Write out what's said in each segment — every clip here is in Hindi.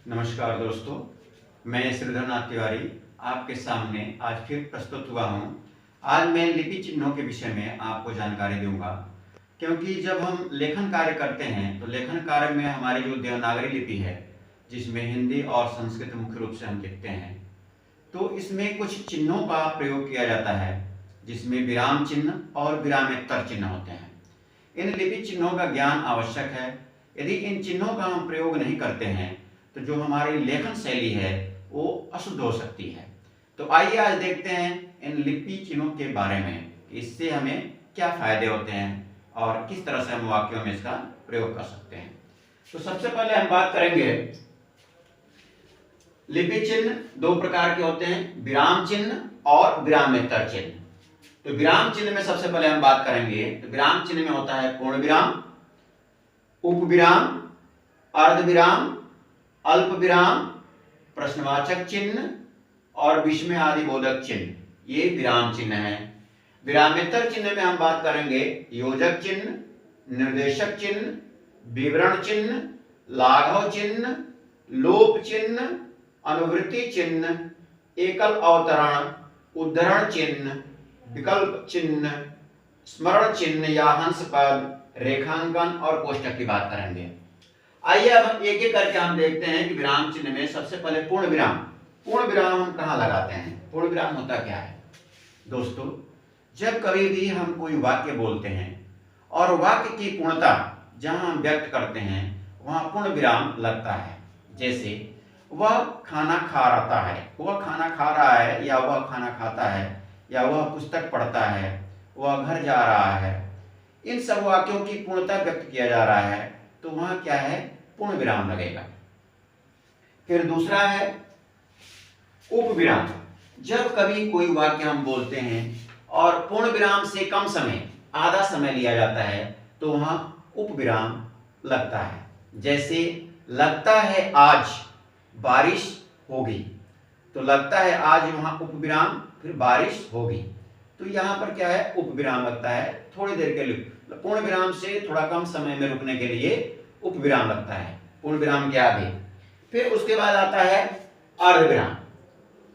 नमस्कार दोस्तों, मैं श्रीधरनाथ तिवारी आपके सामने आज फिर प्रस्तुत हुआ हूँ। आज मैं लिपि चिन्हों के विषय में आपको जानकारी दूंगा, क्योंकि जब हम लेखन कार्य करते हैं तो लेखन कार्य में हमारी जो देवनागरी लिपि है, जिसमें हिंदी और संस्कृत मुख्य रूप से हम लिखते हैं, तो इसमें कुछ चिन्हों का प्रयोग किया जाता है, जिसमें विराम चिन्ह और विरामेत्तर चिन्ह होते हैं। इन लिपि चिन्हों का ज्ञान आवश्यक है। यदि इन चिन्हों का हम प्रयोग नहीं करते हैं तो जो हमारी लेखन शैली है वो अशुद्ध हो सकती है। तो आइए आज देखते हैं इन लिपि चिन्हों के बारे में, इससे हमें क्या फायदे होते हैं और किस तरह से हम वाक्यों में इसका प्रयोग कर सकते हैं। तो सबसे पहले हम बात करेंगे, लिपि चिन्ह दो प्रकार के होते हैं, विराम चिन्ह और विरामेत्तर चिन्ह। तो विराम चिन्ह में सबसे पहले हम बात करेंगे, तो विराम चिन्ह में होता है पूर्ण विराम, उपविराम, अर्धविराम, अल्प विराम, प्रश्नवाचक चिन्ह और विस्मय आदि बोधक चिन्ह, ये विराम चिन्ह है। विरामेत्तर चिन्ह में हम बात करेंगे योजक चिन्ह, निर्देशक चिन्ह, विवरण चिन्ह, लाघव चिन्ह, लोप चिन्ह, अनुवृत्ति चिन्ह, एकल अवतरण, उद्धरण चिन्ह, विकल्प चिन्ह, स्मरण चिन्ह या हंस पद, रेखांकन और कोष्ठक की बात करेंगे। आइए अब एक एक करके हम देखते हैं कि विराम चिन्ह में सबसे पहले पूर्ण विराम। पूर्ण विराम हम कहाँ लगाते हैं? पूर्ण विराम होता क्या है दोस्तों? जब कभी भी हम कोई वाक्य बोलते हैं और वाक्य की पूर्णता जहां हम व्यक्त करते हैं वहां पूर्ण विराम लगता है। जैसे वह खाना खा रहा है, वह खाना खा रहा है, या वह खाना खाता है, या वह पुस्तक पढ़ता है, वह घर जा रहा है। इन सब वाक्यों की पूर्णता व्यक्त किया जा रहा है तो वहां क्या है? पूर्ण विराम लगेगा। फिर दूसरा है उपविराम। जब कभी कोई वाक्य हम बोलते हैं और पूर्ण विराम से कम समय, आधा समय लिया जाता है तो वहां उपविराम लगता है। जैसे लगता है आज बारिश होगी, तो लगता है आज, वहां उपविराम, फिर बारिश होगी, तो यहां पर क्या है? उपविराम लगता है। थोड़ी देर के लिए पूर्ण विराम से थोड़ा कम समय में रुकने के लिए उपविराम लगता है, पूर्ण विराम के आगे। फिर उसके बाद आता है अर्धविराम।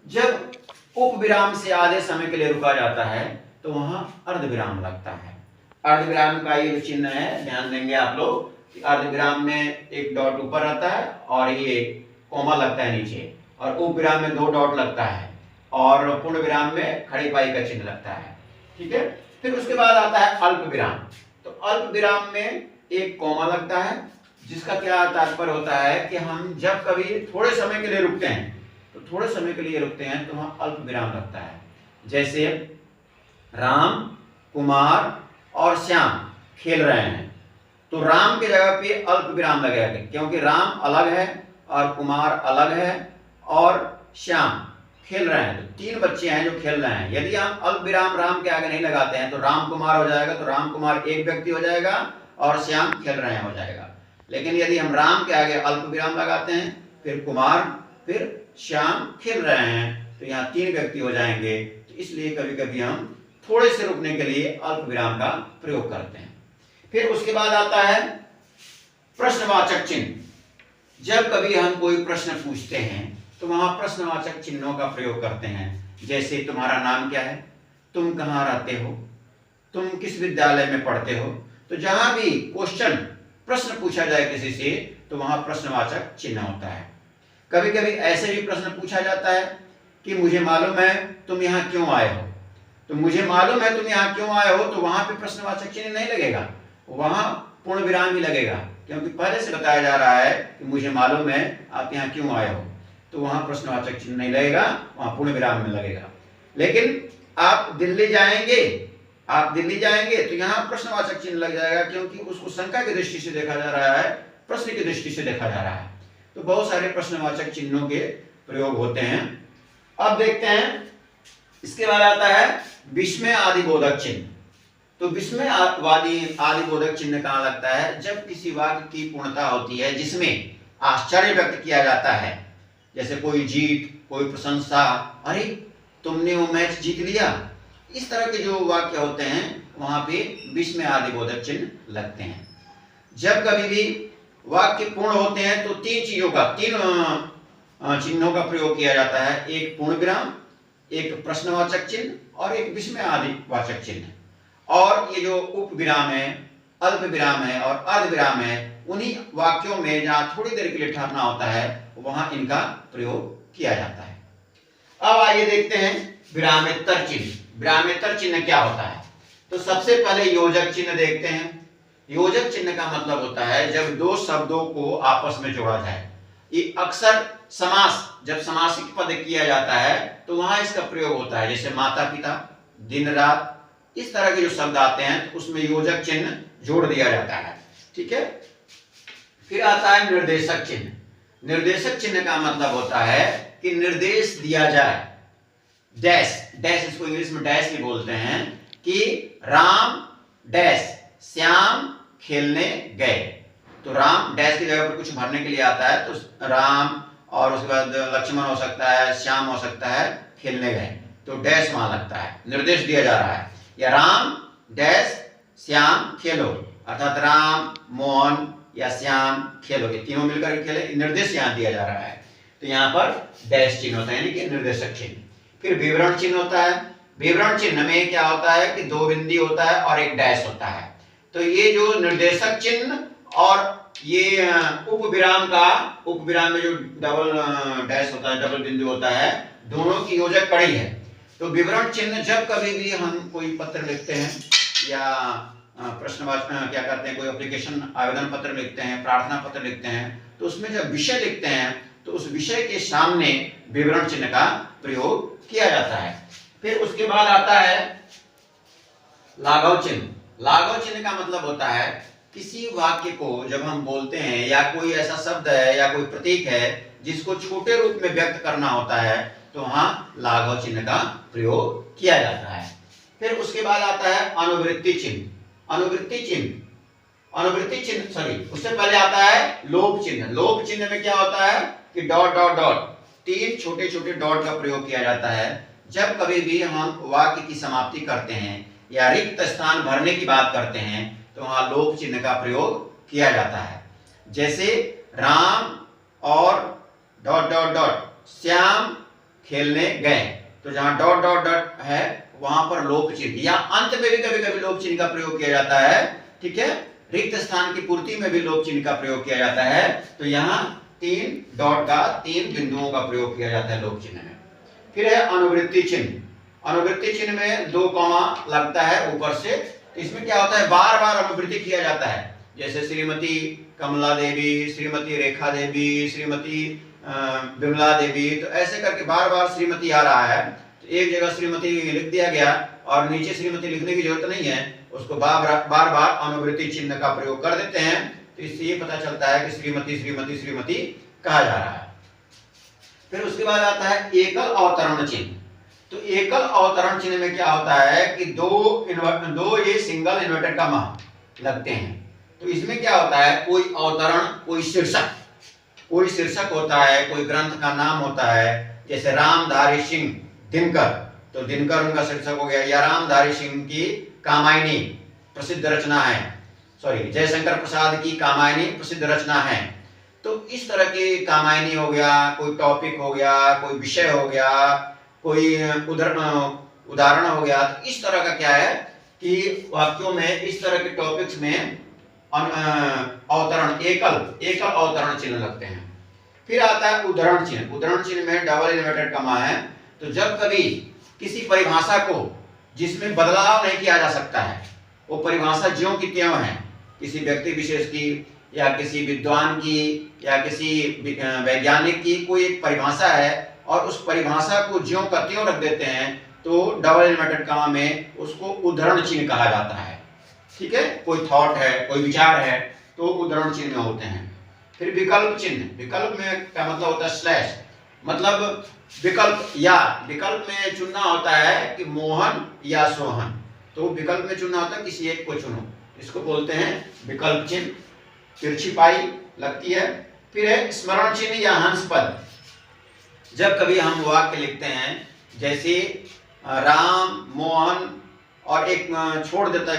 जब उपविराम से आधे समय के लिए रुका जाता है तो वहां अर्धविराम लगता है। अर्धविराम का ये चिन्ह है, ध्यान देंगे आप लोग कि अर्धविराम में एक डॉट ऊपर रहता है और ये कोमा लगता है नीचे, और उपविराम में 2 डॉट लगता है, और पूर्ण विराम में खड़ी पाई का चिन्ह लगता है। ठीक है। फिर उसके बाद आता है अल्प विराम। तो अल्प विराम में एक कोमा लगता है, जिसका क्या तात्पर्य होता है कि हम जब कभी थोड़े समय के लिए रुकते हैं, तो थोड़े समय के लिए रुकते हैं तो वहां अल्प विराम लगता है। जैसे राम, कुमार और श्याम खेल रहे हैं, तो राम की जगह पे अल्प विराम लगेगा, क्योंकि राम अलग है और कुमार अलग है और श्याम खेल रहे हैं, तो 3 बच्चे हैं जो खेल रहे हैं। यदि हम अल्प विराम राम के आगे नहीं लगाते हैं तो राम कुमार हो जाएगा, तो राम कुमार एक व्यक्ति हो जाएगा और श्याम खेल रहे हैं हो जाएगा। लेकिन यदि हम राम के आगे अल्प विराम लगाते हैं, फिर कुमार, फिर श्याम खेल रहे हैं, तो यहाँ 3 व्यक्ति हो जाएंगे। तो इसलिए कभी कभी हम थोड़े से रुकने के लिए अल्प विराम का प्रयोग करते हैं। फिर उसके बाद आता है प्रश्नवाचक चिन्ह। जब कभी हम कोई प्रश्न पूछते हैं तो वहां प्रश्नवाचक चिन्हों का प्रयोग करते हैं। जैसे तुम्हारा नाम क्या है, तुम कहाँ रहते हो, तुम किस विद्यालय में पढ़ते हो। तो जहां भी क्वेश्चन, प्रश्न पूछा जाए किसी से, तो वहां प्रश्नवाचक चिन्ह होता है। कभी कभी ऐसे भी प्रश्न पूछा जाता है कि मुझे मालूम है तुम यहाँ क्यों आए हो। तो मुझे मालूम है तुम यहाँ क्यों आए हो, तो वहां पे प्रश्नवाचक चिन्ह नहीं लगेगा, वहां पूर्ण विराम ही लगेगा, क्योंकि पहले से बताया जा रहा है कि मुझे मालूम है आप यहाँ क्यों आए हो, तो वहां प्रश्नवाचक चिन्ह नहीं लगेगा, वहां पूर्ण विराम में लगेगा। लेकिन आप दिल्ली जाएंगे तो यहाँ प्रश्नवाचक चिन्ह लग जाएगा, क्योंकि उसको शंका की दृष्टि से देखा जा रहा है, प्रश्न की दृष्टि से देखा जा रहा है। तो बहुत सारे प्रश्नवाचक चिन्हों के प्रयोग होते हैं। अब देखते हैं, इसके बाद आता है विस्मय आदि बोधक चिन्ह। तो विस्मय आदि बोधक चिन्ह कहाँ लगता है? जब किसी वाक्य की पूर्णता होती है जिसमें आश्चर्य व्यक्त किया जाता है, जैसे कोई जीत, कोई प्रशंसा, अरे तुमने वो मैच जीत लिया, इस तरह के जो वाक्य होते हैं वहां पे विस्मय आदि बोधक चिन्ह लगते हैं। जब कभी भी वाक्य पूर्ण होते हैं तो तीन चिन्हों का प्रयोग किया जाता है, एक पूर्ण विराम, एक प्रश्नवाचक चिन्ह और एक विस्मय आदि वाचक चिन्ह। और ये जो उप विराम है, अल्प विराम है और अर्ध विराम है, उन्हीं वाक्यों में जहां थोड़ी देर के लिए ठहरना होता है वहां इनका प्रयोग किया जाता है। अब आइए देखते हैं विरामेत्तर चिन्ह। विरामेत्तर चिन्ह क्या होता है? तो सबसे पहले योजक चिन्ह देखते हैं। योजक चिन्ह का मतलब होता है जब दो शब्दों को आपस में जोड़ा जाए। ये अक्सर समास, जब समासिक पद किया जाता है तो वहां इसका प्रयोग होता है, जैसे माता पिता, दिन रात, इस तरह के जो शब्द आते हैं तो उसमें योजक चिन्ह जोड़ दिया जाता है। ठीक है। फिर आता है निर्देशक चिन्ह। निर्देशक चिन्ह का मतलब होता है कि निर्देश दिया जाए। डैश, डैश इसको इंग्लिश में डैश भी बोलते हैं, कि राम डैश श्याम खेलने गए। तो राम डैश की जगह पर कुछ भरने के लिए आता है, तो राम और उसके बाद लक्ष्मण हो सकता है, श्याम हो सकता है, खेलने गए, तो डैश वहां लगता है, निर्देश दिया जा रहा है। या राम डैश श्याम खेलो, अर्थात राम, मोहन या श्याम खेलो, ये तीनों मिलकर खेले, निर्देश यहाँ दिया जा रहा है। तो यहाँ पर डैश चिन्ह होता है, यानी कि निर्देशक चिन्ह। फिर विवरण चिन्ह होता है। विवरण चिन्ह में क्या होता है कि दो बिंदी होता है और एक डैश होता है। तो ये जो निर्देशक चिन्ह और ये उप विराम में जो डबल डैश होता है, डबल बिंदु होता है, दोनों की योजक कड़ी है। तो विवरण चिन्ह जब कभी भी हम कोई पत्र लिखते हैं या प्रश्नवाचक क्या करते हैं, कोई एप्लीकेशन आवेदन पत्र लिखते हैं, प्रार्थना पत्र लिखते हैं, तो उसमें जब विषय लिखते हैं तो उस विषय के सामने विवरण चिन्ह का प्रयोग किया जाता है। फिर उसके बाद आता है लाघव चिन्ह। लाघव चिन्ह का मतलब होता है किसी वाक्य को जब हम बोलते हैं या कोई ऐसा शब्द है या कोई प्रतीक है जिसको छोटे रूप में व्यक्त करना होता है, तो वहां लाघव चिन्ह का प्रयोग किया जाता है। फिर उसके बाद आता है अनुवृत्ति चिन्ह। अनुवृत्ति चिन्ह उससे पहले आता है लोप चिन्ह। लोप चिन्ह में क्या होता है कि डॉट डॉट डॉट, तीन छोटे छोटे डॉट का प्रयोग किया जाता है जब कभी भी हम वाक्य की समाप्ति करते हैं या रिक्त स्थान भरने की बात करते हैं, तो वहां लोप चिन्ह का प्रयोग किया जाता है। जैसे राम और डॉट डॉट डॉट श्याम खेलने गए, तो जहां डॉट डॉट डॉट है वहां पर लोप चिन्ह, या अंत में भी कभी कभी लोप चिन्ह का प्रयोग किया जाता है। ठीक है। रिक्त स्थान की पूर्ति में भी लोप चिन्ह का प्रयोग किया जाता है। तो यहाँ तीन डॉट का, तीन बिंदुओं का प्रयोग किया जाता है लोप चिन्ह में। फिर है अनुवृत्ति चिन्ह। अनुवृत्ति चिन्ह में दो कॉमा लगता है ऊपर से, तो इसमें क्या होता है, बार बार अनुवृत्ति किया जाता है। जैसे श्रीमती कमला देवी, श्रीमती रेखा देवी, श्रीमती विमला देवी, तो ऐसे करके बार बार श्रीमती आ रहा है, तो एक जगह श्रीमती लिख दिया गया और नीचे श्रीमती लिखने की जरूरत नहीं है, उसको बार बार अनुवृत्ति चिन्ह का प्रयोग कर देते हैं। तो इससे ये पता चलता है कि श्रीमती श्रीमती श्रीमती कहा जा रहा है। फिर उसके बाद आता है एकल अवतरण चिन्ह। तो एकल अवतरण चिन्ह में क्या होता है कि दो ये सिंगल इन्वर्टेड कॉमा लगते हैं। तो इसमें क्या होता है, कोई अवतरण, कोई शीर्षक होता है, कोई ग्रंथ का नाम होता है, जैसे रामधारी सिंह दिनकर, तो दिनकर उनका शीर्षक हो गया, या रामधारी सिंह की कामायनी प्रसिद्ध रचना है, जयशंकर प्रसाद की कामायनी प्रसिद्ध रचना है। तो इस तरह की कामायनी हो गया, कोई टॉपिक हो गया, कोई विषय हो गया, कोई उदाहरण हो गया। तो इस तरह का क्या है कि वाक्यों में इस तरह के टॉपिक्स में अवतरण, एकल अवतरण चिन्ह लगते हैं। फिर आता है उद्धरण चिन्ह। उद्धरण चिन्ह में डबल इन्वर्टेड कॉमा है। तो जब कभी किसी परिभाषा को जिसमें बदलाव नहीं किया जा सकता है, वो परिभाषा ज्यों की त्यों है, किसी व्यक्ति विशेष की या किसी विद्वान की या किसी वैज्ञानिक की कोई एक परिभाषा है और उस परिभाषा को ज्यों का त्यों रख देते हैं, तो डबल इन्वर्टेड कॉमा में उसको उद्धरण चिन्ह कहा जाता है। ठीक है। कोई थॉट है, कोई विचार है, तो उद्धरण चिन्ह में होते हैं। फिर विकल्प चिन्ह। विकल्प में क्या मतलब होता है, स्लैश, मतलब विकल्प में चुनना होता है कि मोहन या सोहन, तो विकल्प में चुनना होता है किसी एक को चुनो, इसको बोलते हैं विकल्प चिन्ह। तिरछी पाई लगती है। फिर है स्मरण चिन्ह या हंस पद। जब कभी हम वाक्य लिखते हैं, जैसे राम मोहन और एक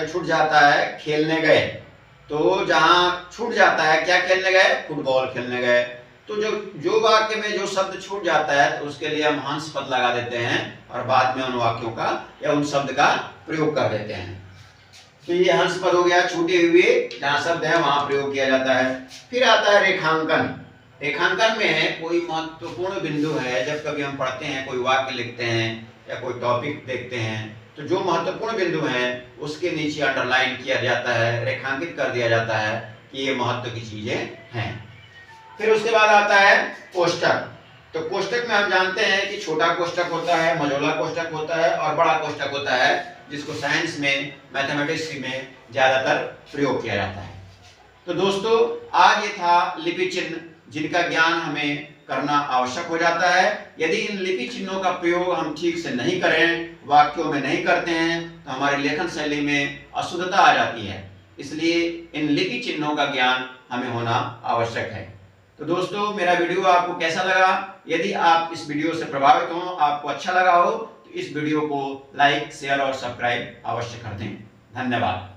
छूट जाता है खेलने गए, तो जहाँ छूट जाता है, क्या खेलने गए, फुटबॉल खेलने गए, तो जो वाक्य में जो शब्द छूट जाता है तो उसके लिए हम हंस पद लगा देते हैं और बाद में उन वाक्यों का या उन शब्द का प्रयोग कर देते हैं। तो ये हंस पद हो गया, छूटे हुए जहाँ शब्द है वहां प्रयोग किया जाता है। फिर आता है रेखांकन। रेखांकन में कोई महत्वपूर्ण बिंदु है, जब कभी हम पढ़ते हैं, कोई वाक्य लिखते हैं या कोई टॉपिक देखते हैं, तो जो महत्वपूर्ण बिंदु हैं उसके नीचे अंडरलाइन किया जाता है, रेखांकित कर दिया जाता है कि ये महत्व की चीजें हैं। फिर उसके बाद आता है कोष्टक। तो कोष्टक में हम जानते हैं कि छोटा कोष्टक होता है, मझोला कोष्टक होता है और बड़ा कोष्टक होता है, जिसको साइंस में, मैथमेटिक्स में ज्यादातर प्रयोग किया जाता है। तो दोस्तों आज ये था लिपि चिन्ह, जिनका ज्ञान हमें करना आवश्यक हो जाता है। यदि इन लिपि चिन्हों का प्रयोग हम ठीक से नहीं करें, वाक्यों में नहीं करते हैं, तो हमारी लेखन शैली में अशुद्धता आ जाती है। इसलिए इन लिपि चिन्हों का ज्ञान हमें होना आवश्यक है। तो दोस्तों मेरा वीडियो आपको कैसा लगा? यदि आप इस वीडियो से प्रभावित हो, आपको अच्छा लगा हो, तो इस वीडियो को लाइक, शेयर और सब्सक्राइब अवश्य कर दें। धन्यवाद।